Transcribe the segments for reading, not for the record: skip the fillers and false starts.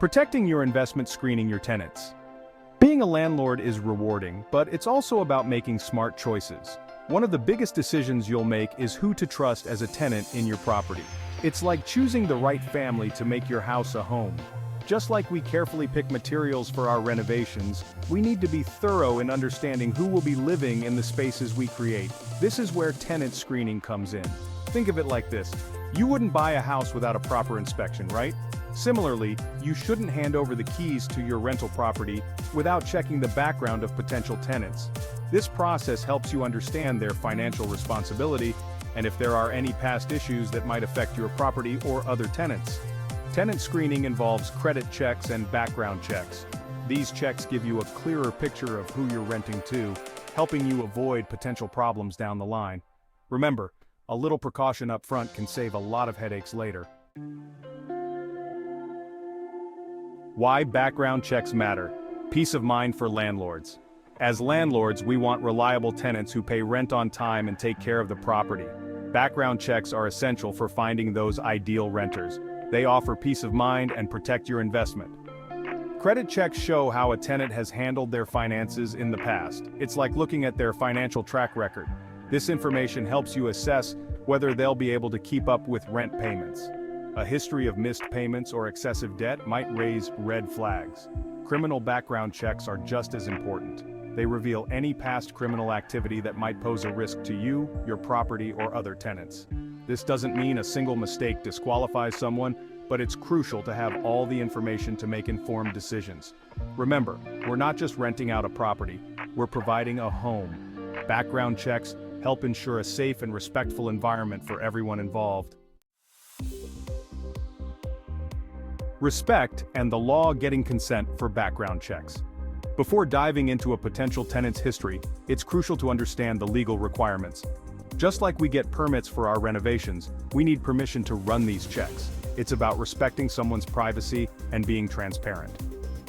Protecting your investment, screening your tenants. Being a landlord is rewarding, but it's also about making smart choices. One of the biggest decisions you'll make is who to trust as a tenant in your property. It's like choosing the right family to make your house a home. Just like we carefully pick materials for our renovations, we need to be thorough in understanding who will be living in the spaces we create. This is where tenant screening comes in. Think of it like this. You wouldn't buy a house without a proper inspection, right? Similarly, you shouldn't hand over the keys to your rental property without checking the background of potential tenants. This process helps you understand their financial responsibility and if there are any past issues that might affect your property or other tenants. Tenant screening involves credit checks and background checks. These checks give you a clearer picture of who you're renting to, helping you avoid potential problems down the line. Remember, a little precaution up front can save a lot of headaches later. Why background checks matter. Peace of mind for landlords. As landlords, we want reliable tenants who pay rent on time and take care of the property. Background checks are essential for finding those ideal renters. They offer peace of mind and protect your investment. Credit checks show how a tenant has handled their finances in the past. It's like looking at their financial track record. This information helps you assess whether they'll be able to keep up with rent payments. A history of missed payments or excessive debt might raise red flags. Criminal background checks are just as important. They reveal any past criminal activity that might pose a risk to you, your property, or other tenants. This doesn't mean a single mistake disqualifies someone, but it's crucial to have all the information to make informed decisions. Remember, we're not just renting out a property, we're providing a home. Background checks help ensure a safe and respectful environment for everyone involved. Respect and the law getting consent for background checks. Before diving into a potential tenant's history, it's crucial to understand the legal requirements. Just like we get permits for our renovations, we need permission to run these checks. It's about respecting someone's privacy and being transparent.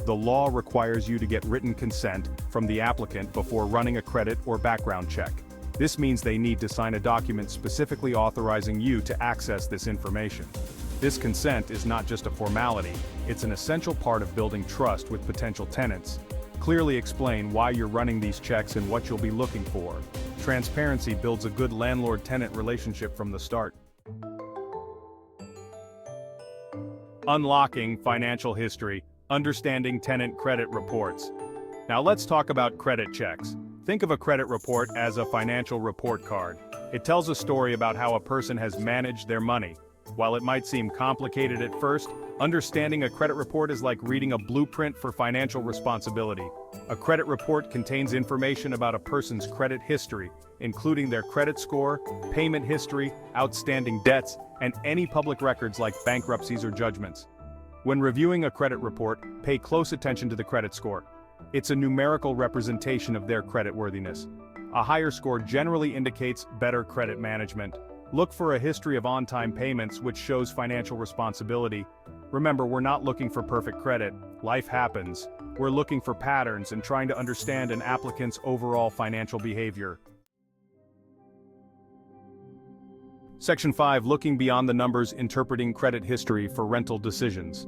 The law requires you to get written consent from the applicant before running a credit or background check. This means they need to sign a document specifically authorizing you to access this information. This consent is not just a formality, it's an essential part of building trust with potential tenants. Clearly explain why you're running these checks and what you'll be looking for. Transparency builds a good landlord-tenant relationship from the start. Unlocking financial history, understanding tenant credit reports. Now let's talk about credit checks. Think of a credit report as a financial report card. It tells a story about how a person has managed their money. While it might seem complicated at first, understanding a credit report is like reading a blueprint for financial responsibility. A credit report contains information about a person's credit history, including their credit score, payment history, outstanding debts, and any public records like bankruptcies or judgments. When reviewing a credit report, pay close attention to the credit score. It's a numerical representation of their creditworthiness. A higher score generally indicates better credit management. Look for a history of on-time payments, which shows financial responsibility. Remember, we're not looking for perfect credit. Life happens. We're looking for patterns and trying to understand an applicant's overall financial behavior. Section 5. Looking beyond the numbers, interpreting credit history for rental decisions.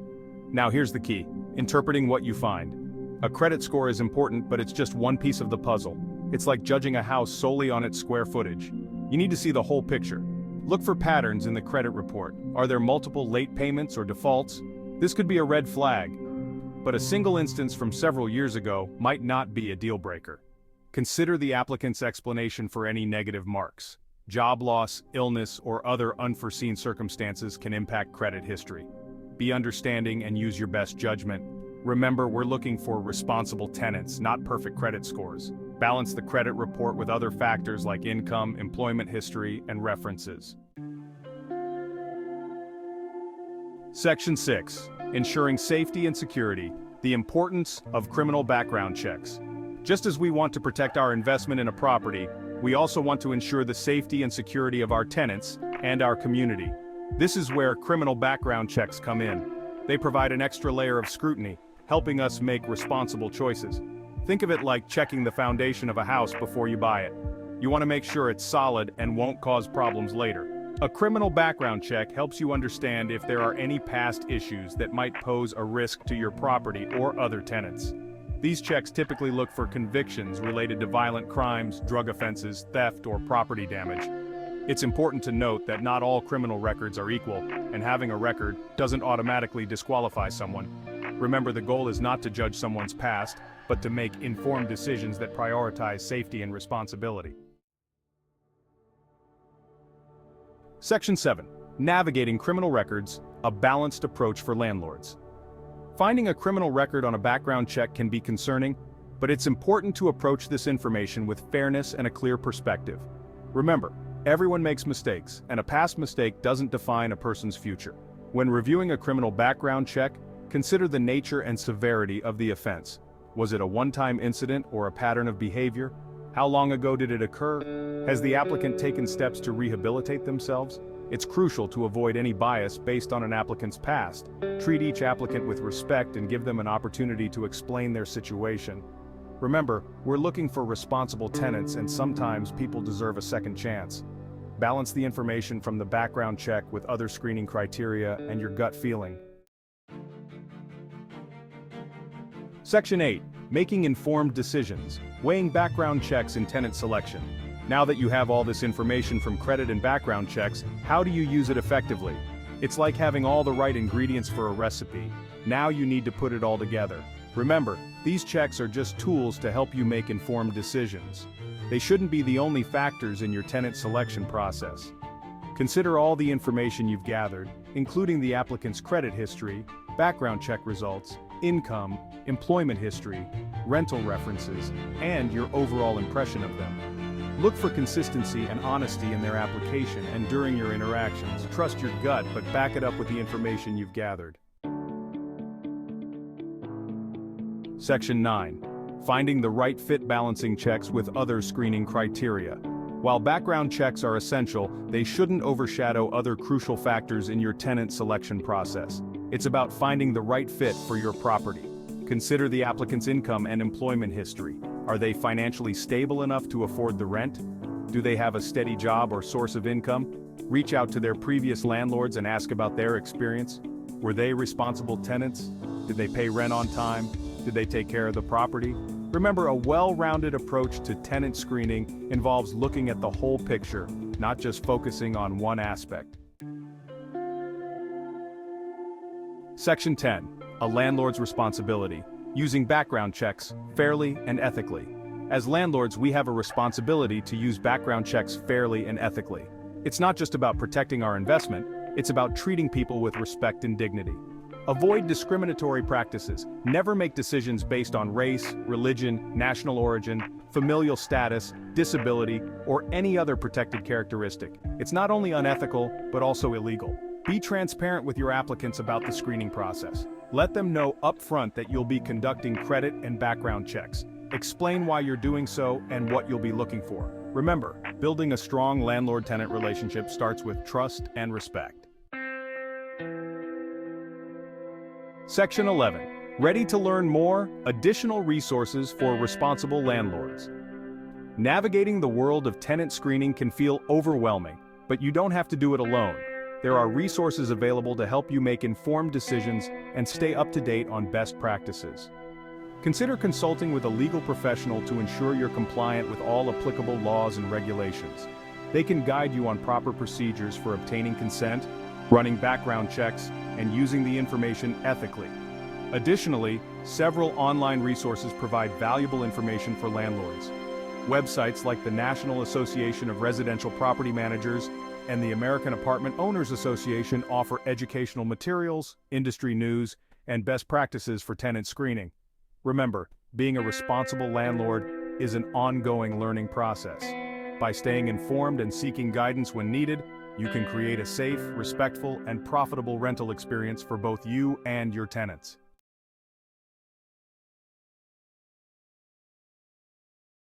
Now here's the key. Interpreting what you find. A credit score is important, but it's just one piece of the puzzle. It's like judging a house solely on its square footage. You need to see the whole picture. Look for patterns in the credit report. Are there multiple late payments or defaults? This could be a red flag, but a single instance from several years ago might not be a deal breaker. Consider the applicant's explanation for any negative marks. Job loss, illness, or other unforeseen circumstances can impact credit history. Be understanding and use your best judgment. Remember, we're looking for responsible tenants, not perfect credit scores. Balance the credit report with other factors like income, employment history, and references. Section 6. Ensuring safety and security. The importance of criminal background checks. Just as we want to protect our investment in a property, we also want to ensure the safety and security of our tenants and our community. This is where criminal background checks come in. They provide an extra layer of scrutiny, helping us make responsible choices. Think of it like checking the foundation of a house before you buy it. You want to make sure it's solid and won't cause problems later. A criminal background check helps you understand if there are any past issues that might pose a risk to your property or other tenants. These checks typically look for convictions related to violent crimes, drug offenses, theft, or property damage. It's important to note that not all criminal records are equal, and having a record doesn't automatically disqualify someone. Remember, the goal is not to judge someone's past, but to make informed decisions that prioritize safety and responsibility. Section 7. Navigating criminal records, a balanced approach for landlords. Finding a criminal record on a background check can be concerning, but it's important to approach this information with fairness and a clear perspective. Remember, everyone makes mistakes, and a past mistake doesn't define a person's future. When reviewing a criminal background check, consider the nature and severity of the offense. Was it a one-time incident or a pattern of behavior? How long ago did it occur? Has the applicant taken steps to rehabilitate themselves? It's crucial to avoid any bias based on an applicant's past. Treat each applicant with respect and give them an opportunity to explain their situation. Remember, we're looking for responsible tenants, and sometimes people deserve a second chance. Balance the information from the background check with other screening criteria and your gut feeling. Section 8. Making informed decisions, weighing background checks in tenant selection. Now that you have all this information from credit and background checks, how do you use it effectively? It's like having all the right ingredients for a recipe. Now you need to put it all together. Remember, these checks are just tools to help you make informed decisions. They shouldn't be the only factors in your tenant selection process. Consider all the information you've gathered, including the applicant's credit history, background check results, income, employment history, rental references, and your overall impression of them. Look for consistency and honesty in their application and during your interactions. Trust your gut, but back it up with the information you've gathered. Section 9. Finding the right fit, balancing checks with other screening criteria. While background checks are essential, they shouldn't overshadow other crucial factors in your tenant selection process. It's about finding the right fit for your property. Consider the applicant's income and employment history. Are they financially stable enough to afford the rent? Do they have a steady job or source of income? Reach out to their previous landlords and ask about their experience. Were they responsible tenants? Did they pay rent on time? Did they take care of the property? Remember, a well-rounded approach to tenant screening involves looking at the whole picture, not just focusing on one aspect. Section 10. A landlord's responsibility. Using background checks fairly and ethically. As landlords, we have a responsibility to use background checks fairly and ethically. It's not just about protecting our investment, it's about treating people with respect and dignity. Avoid discriminatory practices. Never make decisions based on race, religion, national origin, familial status, disability, or any other protected characteristic. It's not only unethical, but also illegal. Be transparent with your applicants about the screening process. Let them know upfront that you'll be conducting credit and background checks. Explain why you're doing so and what you'll be looking for. Remember, building a strong landlord-tenant relationship starts with trust and respect. Section 11. Ready to learn more? Additional resources for responsible landlords. Navigating the world of tenant screening can feel overwhelming, but you don't have to do it alone. There are resources available to help you make informed decisions and stay up to date on best practices. Consider consulting with a legal professional to ensure you're compliant with all applicable laws and regulations. They can guide you on proper procedures for obtaining consent, running background checks, and using the information ethically. Additionally, several online resources provide valuable information for landlords. Websites like the National Association of Residential Property Managers and the American Apartment Owners Association offer educational materials, industry news, and best practices for tenant screening. Remember, being a responsible landlord is an ongoing learning process. By staying informed and seeking guidance when needed, you can create a safe, respectful, and profitable rental experience for both you and your tenants.